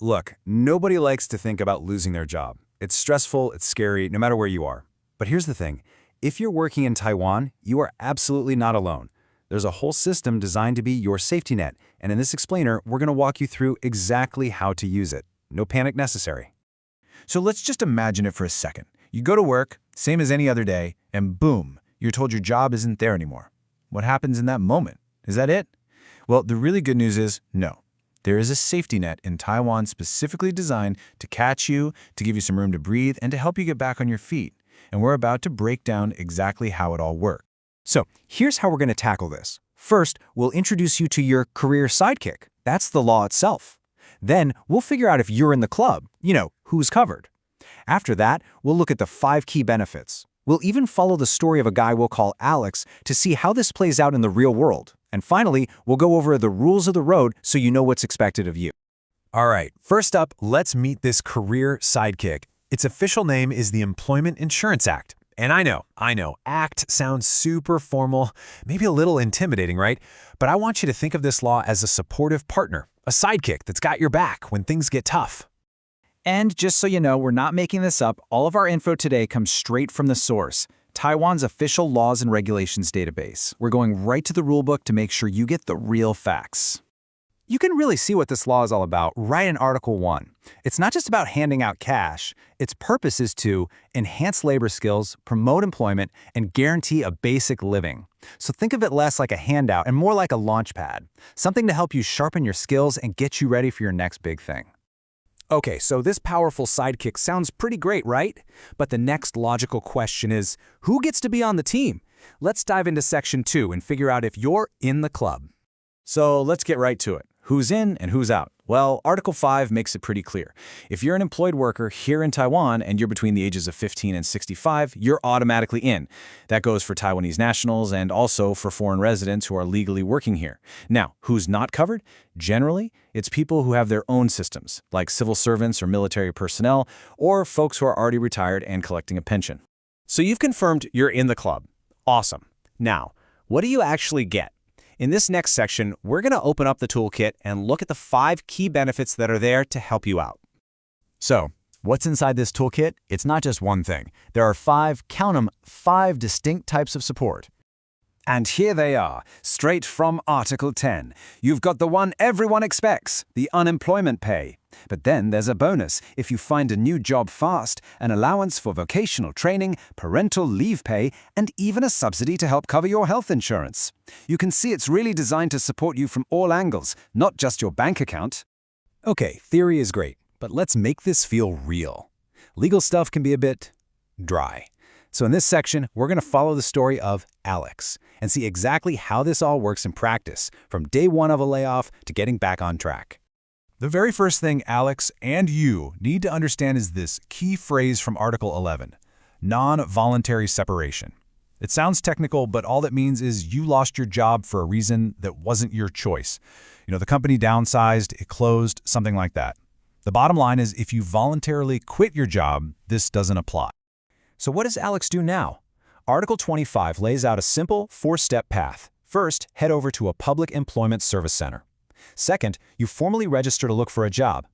Look, nobody likes to think about losing their job. It's stressful, it's scary, no matter where you are. But here's the thing. If you're working in Taiwan, you are absolutely not alone. There's a whole system designed to be your safety net, and in this explainer, we're going to walk you through exactly how to use it. No panic necessary. So let's just imagine it for a second. You go to work, same as any other day, and boom, you're told your job isn't there anymore. What happens in that moment? Is that it? Well, the really good news is no. There is a safety net in Taiwan specifically designed to catch you, to give you some room to breathe, and to help you get back on your feet. And we're about to break down exactly how it all works. So here's how we're going to tackle this. First, we'll introduce you to your career sidekick. That's the law itself. Then we'll figure out if you're in the club, who's covered. After that, we'll look at the 5 key benefits. We'll even follow the story of a guy we'll call Alex to see how this plays out in the real world. And finally, we'll go over the rules of the road so you know what's expected of you. All right, first up, let's meet this career sidekick. Its official name is the Employment Insurance Act. And I know, act sounds super formal, maybe a little intimidating, right? But I want you to think of this law as a supportive partner, a sidekick that's got your back when things get tough. And just so you know, we're not making this up. All of our info today comes straight from the source, Taiwan's official laws and regulations database. We're going right to the rulebook to make sure you get the real facts. You can really see what this law is all about right in Article 1. It's not just about handing out cash. Its purpose is to enhance labor skills, promote employment, and guarantee a basic living. So think of it less like a handout and more like a launch pad, something to help you sharpen your skills and get you ready for your next big thing. Okay, so this powerful sidekick sounds pretty great, right? But the next logical question is, who gets to be on the team? Let's dive into Section 2 and figure out if you're in the club. So let's get right to it. Who's in and who's out? Well, Article 5 makes it pretty clear. If you're an employed worker here in Taiwan and you're between the ages of 15 and 65, you're automatically in. That goes for Taiwanese nationals and also for foreign residents who are legally working here. Now, who's not covered? Generally, it's people who have their own systems, like civil servants or military personnel, or folks who are already retired and collecting a pension. So you've confirmed you're in the club. Awesome. Now, what do you actually get? In this next section, we're going to open up the toolkit and look at the 5 key benefits that are there to help you out. So, what's inside this toolkit? It's not just one thing. There are 5, count 'em, 5 distinct types of support. And here they are, straight from Article 10. You've got the one everyone expects, the unemployment pay. But then there's a bonus if you find a new job fast, an allowance for vocational training, parental leave pay, and even a subsidy to help cover your health insurance. You can see it's really designed to support you from all angles, not just your bank account. Okay, theory is great, but let's make this feel real. Legal stuff can be a bit dry. So in this section, we're going to follow the story of Alex and see exactly how this all works in practice, from day 1 of a layoff to getting back on track. The very first thing Alex and you need to understand is this key phrase from Article 11, non-voluntary separation. It sounds technical, but all that means is you lost your job for a reason that wasn't your choice. The company downsized, it closed, something like that. The bottom line is if you voluntarily quit your job, this doesn't apply. So what does Alex do now? Article 25 lays out a simple 4-step path. First, head over to a public employment service center. Second, you formally register to look for a job.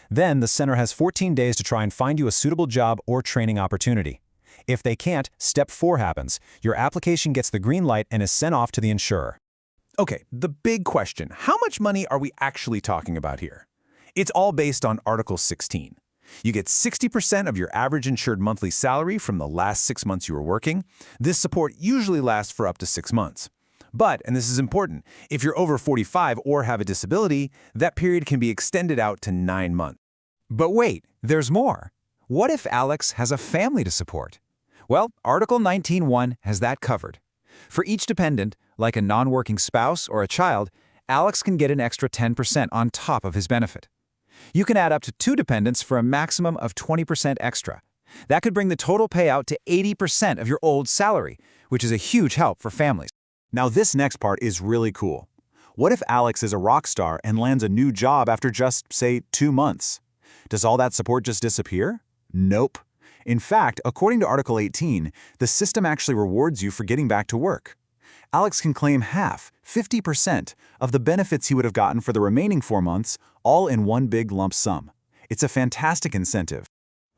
Then the center has 14 days to try and find you a suitable job or training opportunity. If they can't, step 4 happens. Your application gets the green light and is sent off to the insurer. Okay, the big question, how much money are we actually talking about here? It's all based on Article 16. You get 60% of your average insured monthly salary from the last 6 months you were working. This support usually lasts for up to 6 months. But, and this is important, if you're over 45 or have a disability, that period can be extended out to 9 months. But wait, there's more. What if Alex has a family to support? Well, Article 19(1) has that covered. For each dependent, like a non-working spouse or a child, Alex can get an extra 10% on top of his benefit. You can add up to 2 dependents for a maximum of 20% extra. That could bring the total payout to 80% of your old salary, which is a huge help for families. Now this next part is really cool. What if Alex is a rock star and lands a new job after just, say, 2 months? Does all that support just disappear? Nope. In fact, according to Article 18, the system actually rewards you for getting back to work. Alex can claim half, 50%, of the benefits he would have gotten for the remaining 4 months, all in one big lump sum. It's a fantastic incentive.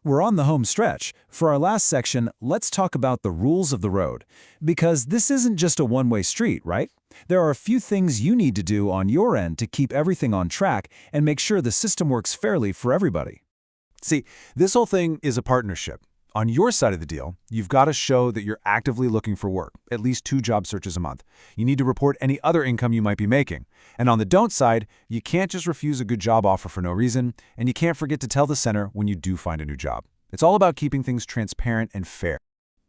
We're on the home stretch. For our last section, let's talk about the rules of the road. Because this isn't just a one-way street, right? There are a few things you need to do on your end to keep everything on track and make sure the system works fairly for everybody. See, this whole thing is a partnership. On your side of the deal, you've got to show that you're actively looking for work, at least 2 job searches a month. You need to report any other income you might be making. And on the don't side, you can't just refuse a good job offer for no reason, and you can't forget to tell the center when you do find a new job. It's all about keeping things transparent and fair.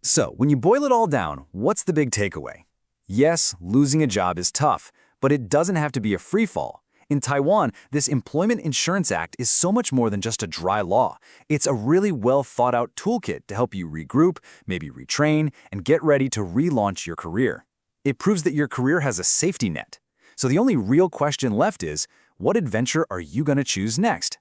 So, when you boil it all down, what's the big takeaway? Yes, losing a job is tough, but it doesn't have to be a free-fall. In Taiwan, this Employment Insurance Act is so much more than just a dry law. It's a really well-thought-out toolkit to help you regroup, maybe retrain, and get ready to relaunch your career. It proves that your career has a safety net. So the only real question left is, what adventure are you going to choose next?